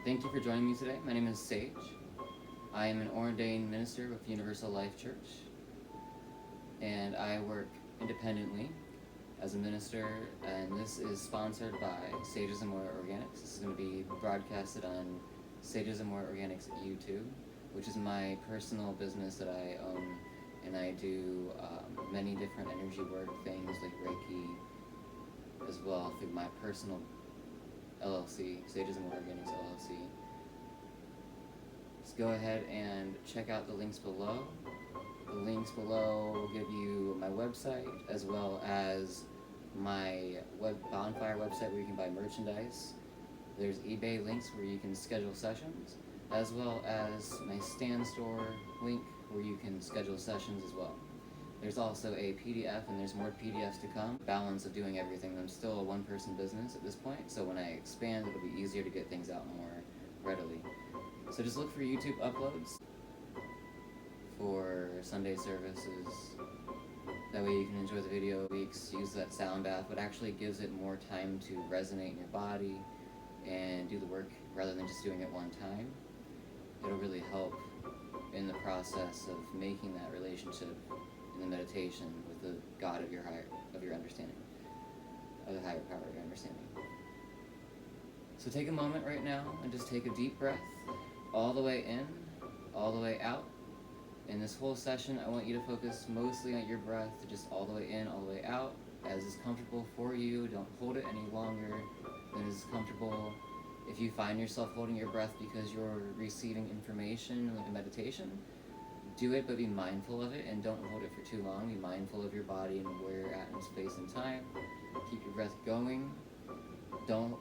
Thank you for joining me today. My name is Sage. I am an ordained minister with Universal Life Church, and I work independently as a minister, and this is sponsored by Sages Amoré Organics. This is going to be broadcasted on Sages Amoré Organics YouTube, which is my personal business that I own, and I do many different energy work things like Reiki as well through my personal LLC, Sages Amoré Organics LLC. Just go ahead and check out the links below. The links below will give you my website as well as my bonfire website where you can buy merchandise. There's eBay links where you can schedule sessions, as well as my stand store link where you can schedule sessions as well. There's also a PDF, and there's more PDFs to come. Balance of doing everything. I'm still a one-person business at this point, so when I expand, it'll be easier to get things out more readily. So just look for YouTube uploads for Sunday services. That way you can enjoy the video weeks, use that sound bath, but actually gives it more time to resonate in your body and do the work rather than just doing it one time. It'll really help in the process of making that relationship in the meditation with the God of your understanding, of the higher power of your understanding. So take a moment right now and just take a deep breath all the way in, all the way out. In this whole session, I want you to focus mostly on your breath, just all the way in, all the way out, as is comfortable for you. Don't hold it any longer than is comfortable. If you find yourself holding your breath because you're receiving information like a meditation, do it, but be mindful of it and don't hold it for too long. Be mindful of your body and where you're at in space and time. Keep your breath going. Don't,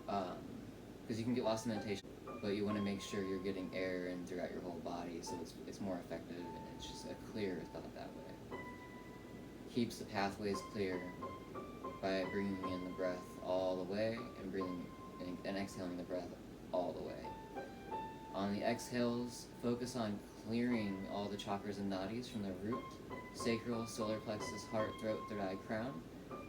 because you can get lost in meditation, but you want to make sure you're getting air in throughout your whole body, so it's more effective and it's just a clear thought that way. Keeps the pathways clear by bringing in the breath all the way and breathing and exhaling the breath all the way. On the exhales, focus on clearing all the chakras and nadis from the root, sacral, solar plexus, heart, throat, third eye, crown.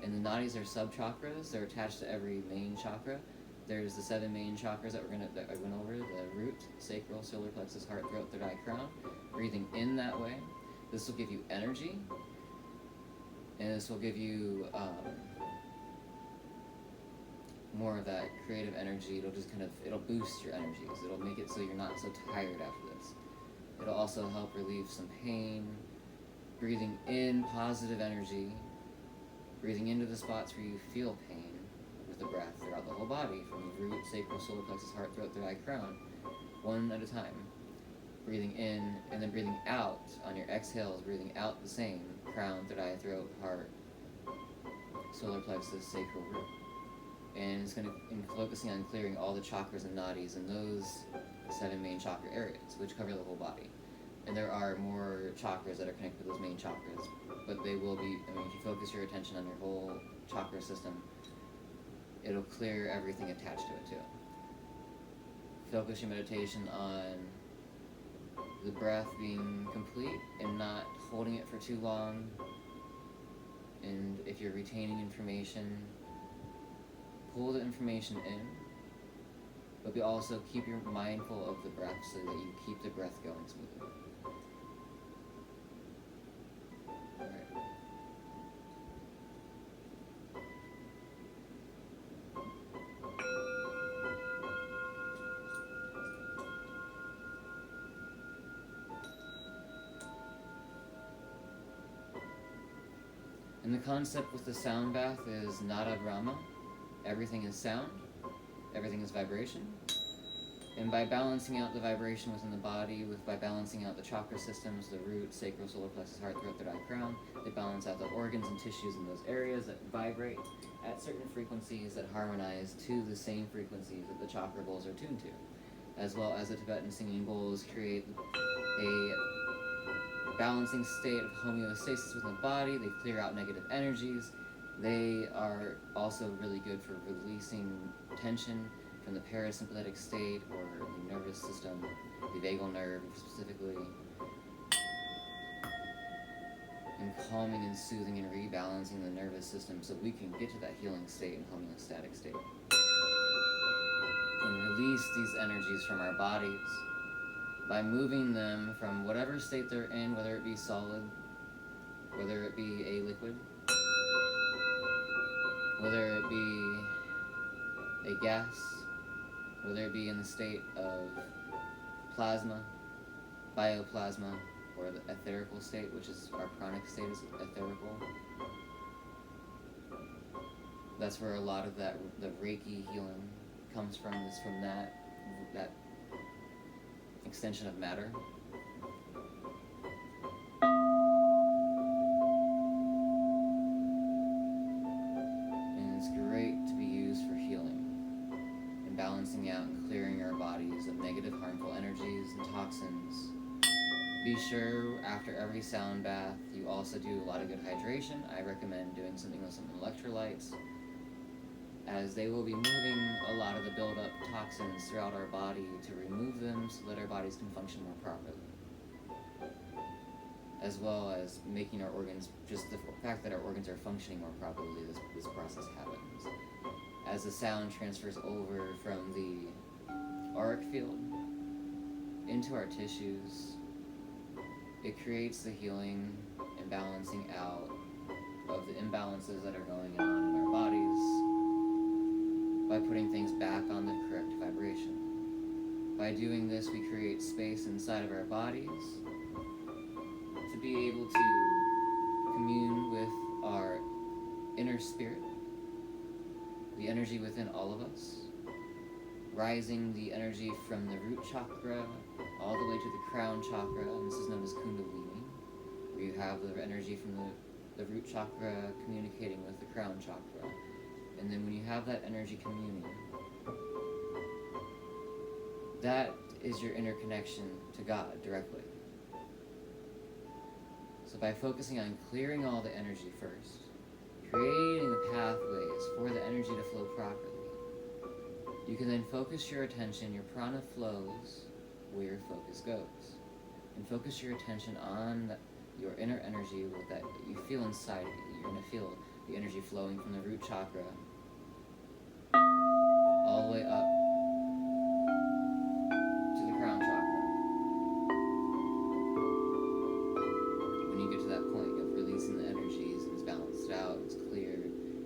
And the nadis are sub-chakras. They're attached to every main chakra. There's the 7 main chakras that I went over, the root, sacral, solar plexus, heart, throat, third eye, crown. Breathing in that way. This will give you energy, and this will give you more of that creative energy. It'll boost your energies. It'll make it so you're not so tired after this. It'll also help relieve some pain. Breathing in positive energy. Breathing into the spots where you feel pain with the breath throughout the whole body, from the root, sacral, solar plexus, heart, throat, third eye, crown, one at a time. Breathing in and then breathing out on your exhales, breathing out the same, crown, third eye, throat, heart, solar plexus, sacral, root. And it's going to focusing on clearing all the chakras and nadis in those 7 main chakra areas, which cover the whole body. And there are more chakras that are connected to those main chakras, but they will be, if you focus your attention on your whole chakra system, it'll clear everything attached to it too. Focus your meditation on the breath being complete and not holding it for too long. And if you're retaining information, pull the information in, but also keep your mindful of the breath so that you keep the breath going smoothly. Alright. And the concept with the sound bath is nada Brahma. Everything is sound, everything is vibration, and by balancing out the vibration within the body, by balancing out the chakra systems, the root, sacral, solar plexus, heart, throat, third eye, crown, they balance out the organs and tissues in those areas that vibrate at certain frequencies that harmonize to the same frequencies that the chakra bowls are tuned to, as well as the Tibetan singing bowls create a balancing state of homeostasis within the body. They clear out negative energies. They are also really good for releasing tension from the parasympathetic state or the nervous system, the vagal nerve specifically, and calming and soothing and rebalancing the nervous system so we can get to that healing state and homeostatic state. and release these energies from our bodies by moving them from whatever state they're in, whether it be solid, whether it be a liquid, whether it be a gas, whether it be in the state of plasma, bioplasma, or the etherical state, which is our pranic state is etherical. That's where a lot of the Reiki healing comes from, is from that extension of matter. And it's great to be used for healing and balancing out and clearing our bodies of negative, harmful energies and toxins. Be sure after every sound bath you also do a lot of good hydration. I recommend doing something with some electrolytes, as they will be moving a lot of the build-up toxins throughout our body to remove them so that our bodies can function more properly. As well as making our organs, just the fact that our organs are functioning more properly, this process happens. As the sound transfers over from the auric field into our tissues, it creates the healing and balancing out of the imbalances that are going on in our bodies by putting things back on the correct vibration. By doing this, we create space inside of our bodies to be able to commune with our inner spirit, the energy within all of us, rising the energy from the root chakra all the way to the crown chakra, and this is known as Kundalini, where you have the energy from the root chakra communicating with the crown chakra. And then when you have that energy communion, that is your inner connection to God directly. So by focusing on clearing all the energy first, creating the pathways for the energy to flow properly, you can then focus your attention, your prana flows where your focus goes. And focus your attention on your inner energy that you feel inside of you. You're going to feel the energy flowing from the root chakra all the way up to the crown chakra. When you get to that point of releasing the energies and it's balanced out, it's clear,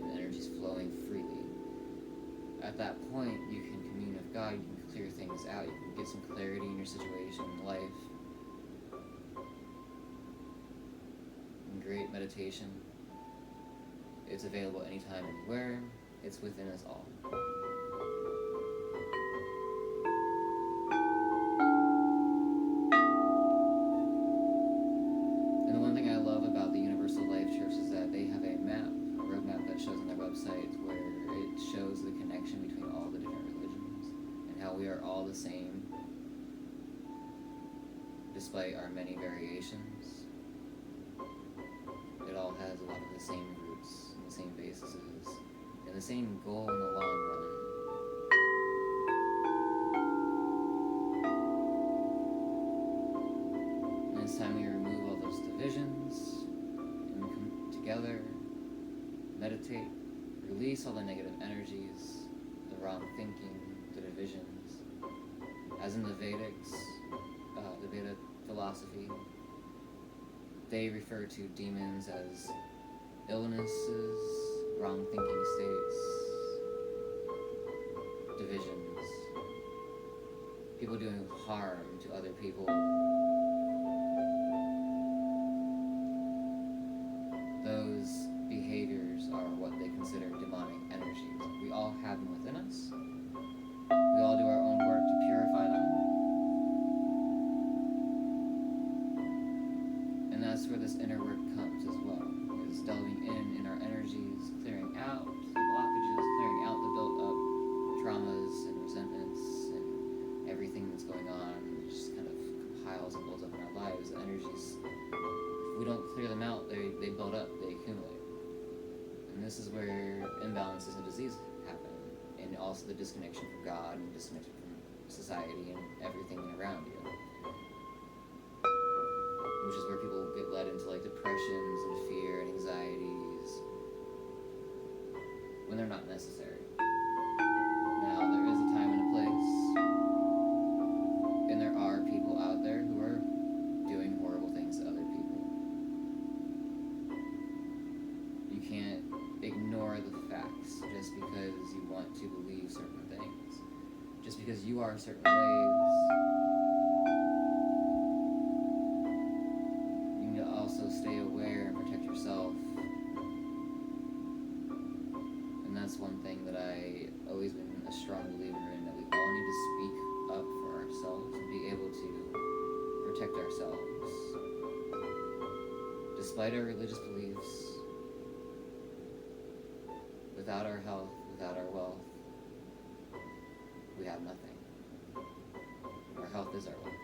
and the energy's flowing freely, at that point you can commune with God, you can clear things out, you can get some clarity in your situation in life. And great meditation. It's available anytime, anywhere. It's within us all. And the one thing I love about the Universal Life Church is that they have a roadmap that shows on their website where it shows the connection between all the different religions and how we are all the same despite our many variations. It all has a lot of the same roots and the same bases and the same goal in the long run. And it's time we remove all those divisions and we come together, meditate, release all the negative energies, the wrong thinking, the divisions. As in the Vedics, the Veda philosophy, they refer to demons as illnesses, wrong thinking states, divisions, people doing harm to other people. Those behaviors are what they consider demonic energies. We all have them within us. We all do our own work to purify them. And that's where this inner work comes as well, is delving in our energies, clearing out the blockages, clearing out the built-up traumas and resentments and everything that's going on. It just kind of compiles and builds up in our lives. The energies, if we don't clear them out, they build up, they accumulate. And this is where imbalances and disease happen, and also the disconnection from God and disconnection from society and everything around you. Which is where people get led into like depressions and fear and anxieties when they're not necessary. Now, there is a time and a place facts just because you want to believe certain things. Just because you are certain ways, you need to also stay aware and protect yourself. And that's one thing that I always been a strong believer in, that we all need to speak up for ourselves and be able to protect ourselves. Despite our religious beliefs, without our health, without our wealth, we have nothing. Our health is our wealth.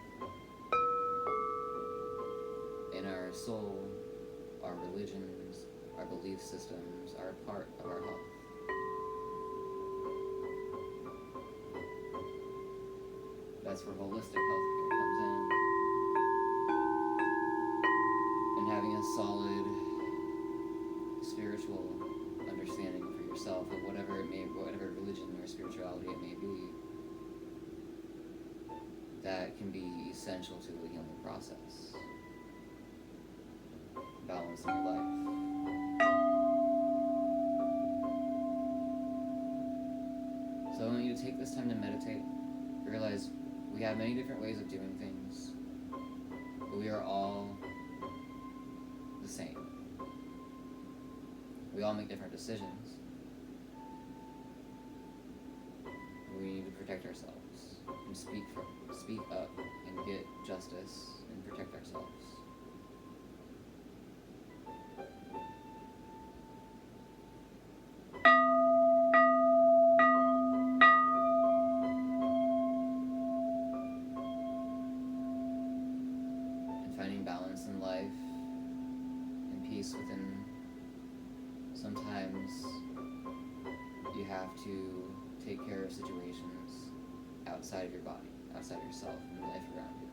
And our soul, our religions, our belief systems are a part of our health. That's where holistic healthcare comes in. And having a solid spiritual understanding for yourself of whatever religion or spirituality it may be, that can be essential to the healing process. Balance in your life. So I want you to take this time to meditate. Realize we have many different ways of doing things, but we are all the same. We all make different decisions. We need to protect ourselves and speak up and get justice and protect ourselves. And finding balance in life and peace within. Sometimes you have to take care of situations outside of your body, outside of yourself, and the life around you.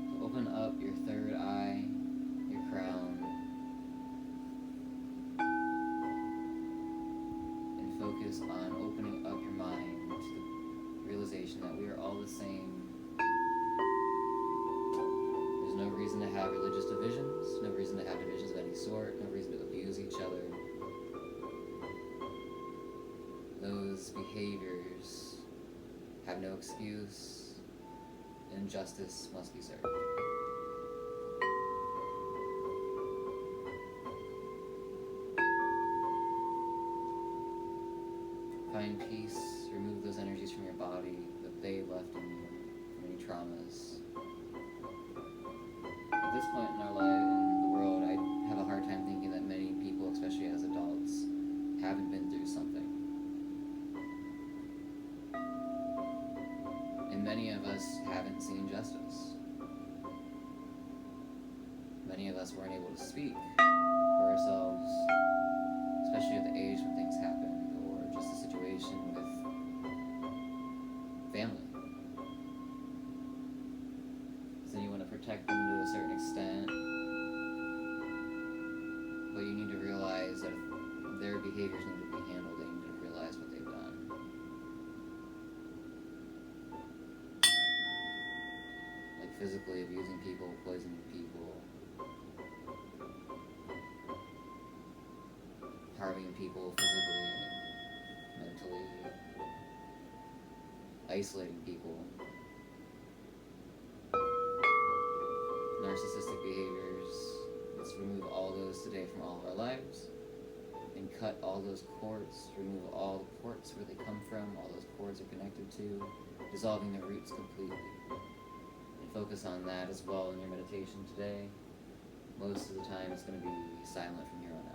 So open up your third eye, your crown, and focus on opening up your mind to the realization that we are all the same. No reason to have religious divisions, no reason to have divisions of any sort, no reason to abuse each other. Those behaviors have no excuse, and justice must be served. Find peace, remove those energies from your body that they left in you from any traumas. At this point in our life, in the world, I have a hard time thinking that many people, especially as adults, haven't been through something. And many of us haven't seen justice. Many of us weren't able to speak for ourselves, especially at the age when things happened, or just a situation with family. So you want to protect them to a certain extent, but you need to realize that if their behaviors need to be handled, they need to realize what they've done. Like physically abusing people, poisoning people, harming people physically, mentally, isolating people. Narcissistic behaviors. Let's remove all those today from all of our lives and cut all those cords, remove all the ports where they come from, all those cords are connected to, dissolving the roots completely. And focus on that as well in your meditation today. Most of the time it's going to be silent from here on out.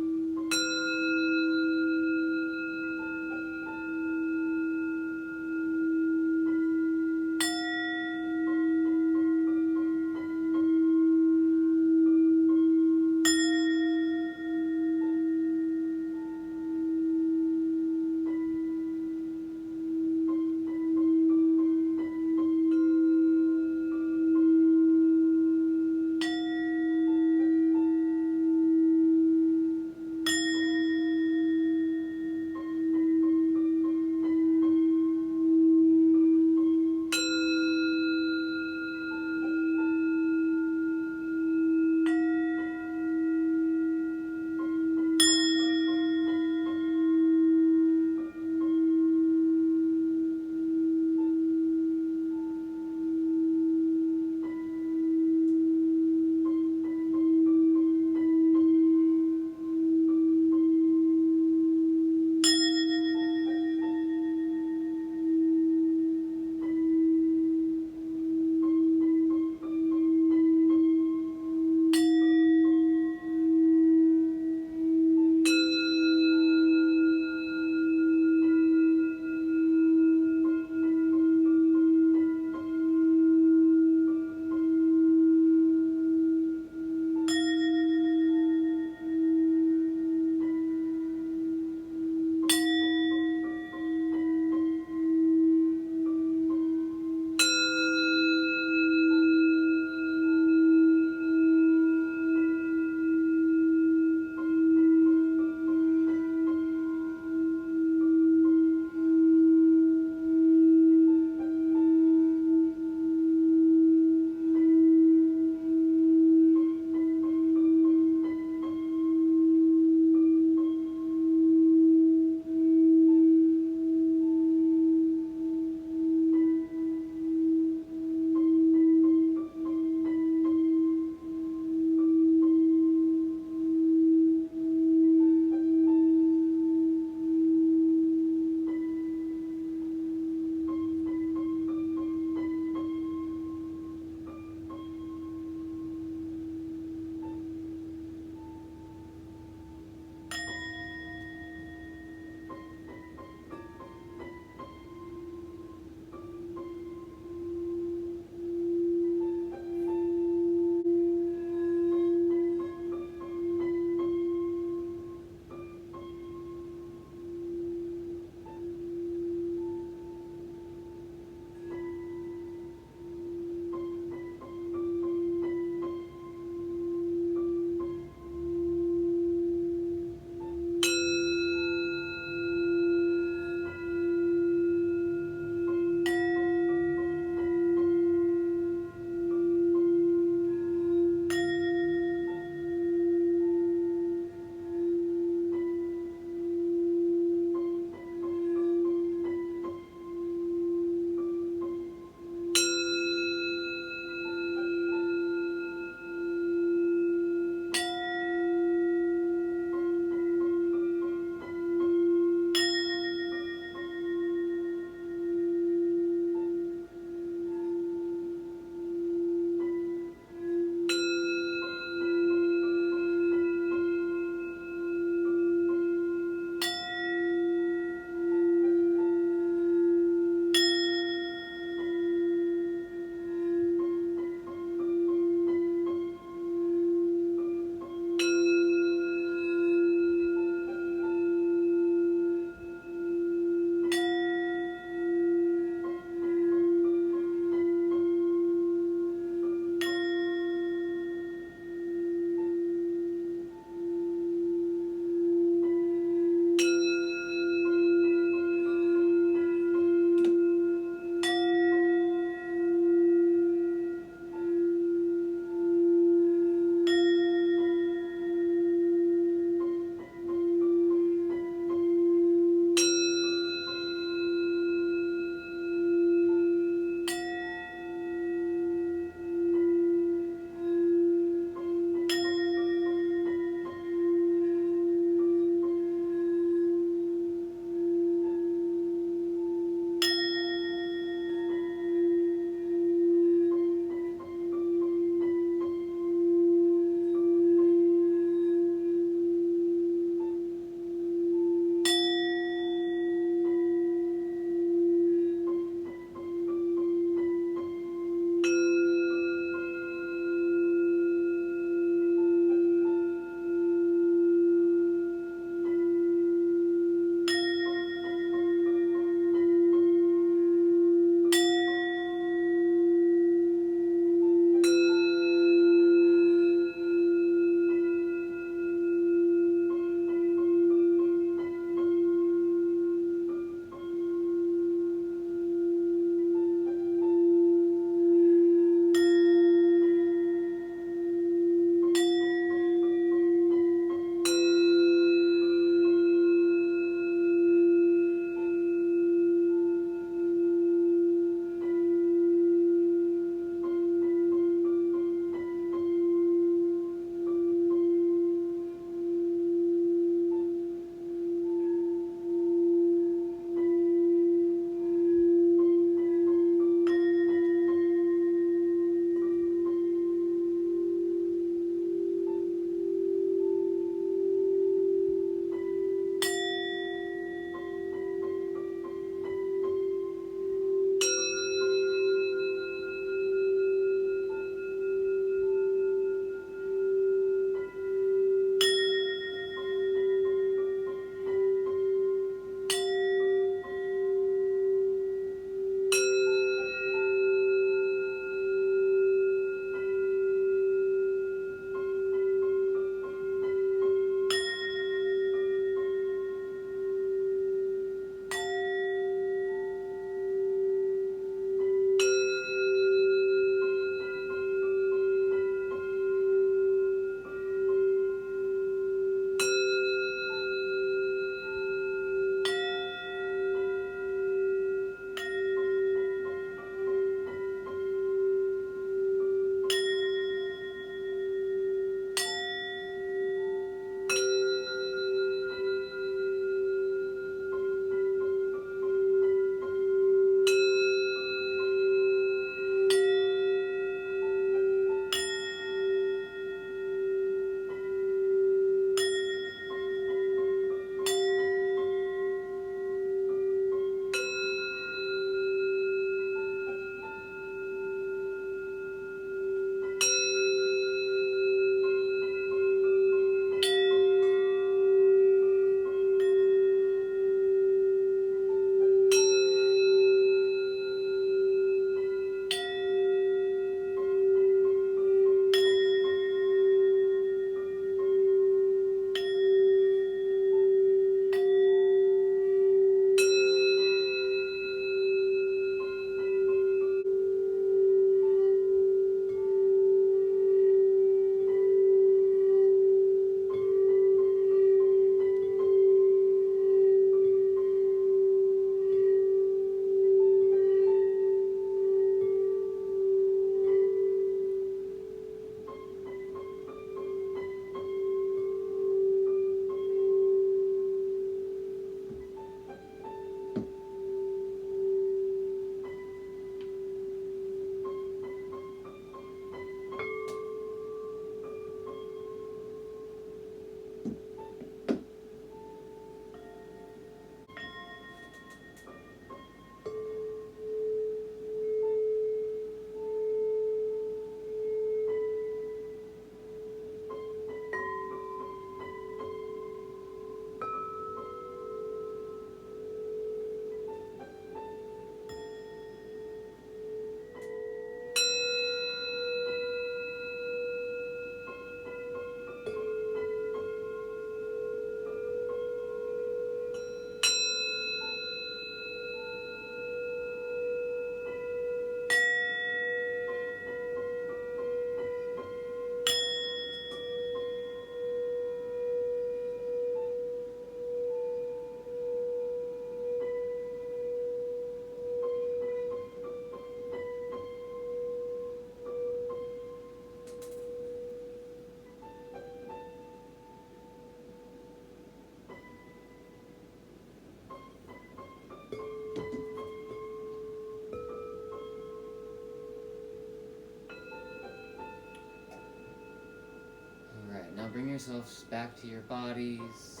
bring yourselves back to your bodies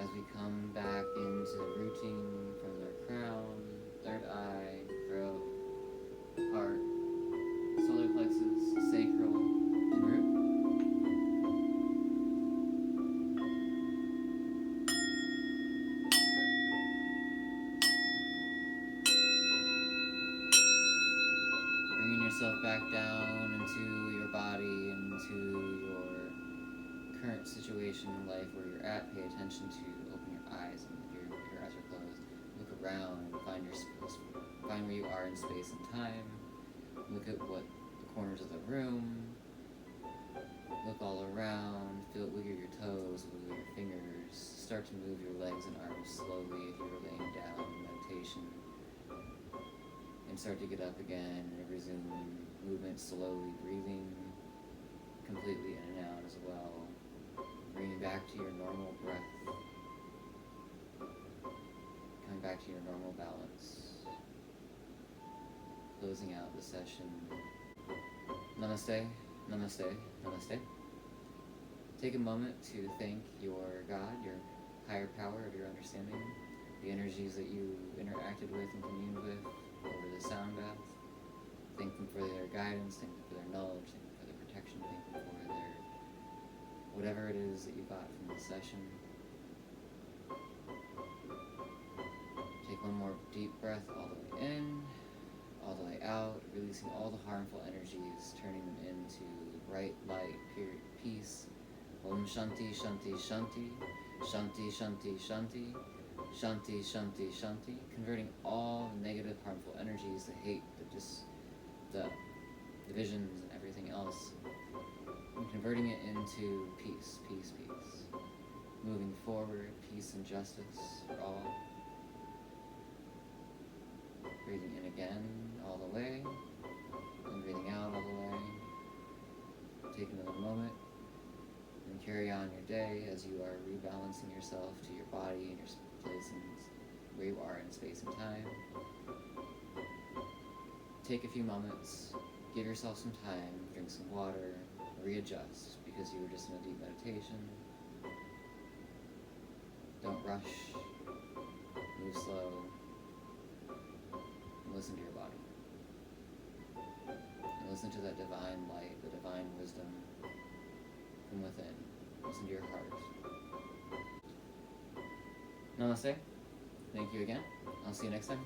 as we come back into rooting from the crown, third eye, throat, heart, solar plexus, sacral, and root. Bringing yourself back down into your body, into your current situation in life where you're at. Pay attention to open your eyes, and if your eyes are closed, look around and find where you are in space and time. Look at what the corners of the room. Look all around. Wiggle your toes, wiggle your fingers. Start to move your legs and arms slowly if you were laying down in meditation. And start to get up again and resume movement slowly, breathing completely in and out as well. Bringing back to your normal breath. Coming back to your normal balance. Closing out the session. Namaste, namaste, namaste. Take a moment to thank your God, your higher power of your understanding, the energies that you interacted with and communed with over the sound bath. Thank them for their guidance, thank them for their knowledge, thank them for their protection, thank them for their whatever it is that you got from the session. Take one more deep breath all the way in, all the way out, releasing all the harmful energies, turning them into bright light, pure peace. Om Shanti, Shanti, Shanti, Shanti, Shanti, Shanti, Shanti, Shanti, Shanti, converting all the negative, harmful energies, the hate, the divisions, and everything else, and converting it into peace, peace, peace. Moving forward, peace and justice for all. Breathing in again, all the way, and breathing out all the way. Take another moment, and carry on your day as you are rebalancing yourself to your body and your place and where you are in space and time. Take a few moments, give yourself some time, drink some water, readjust because you were just in a deep meditation. Don't rush, move slow, and listen to your body. And listen to that divine light, the divine wisdom from within. Listen to your heart. Namaste. Thank you again. I'll see you next time.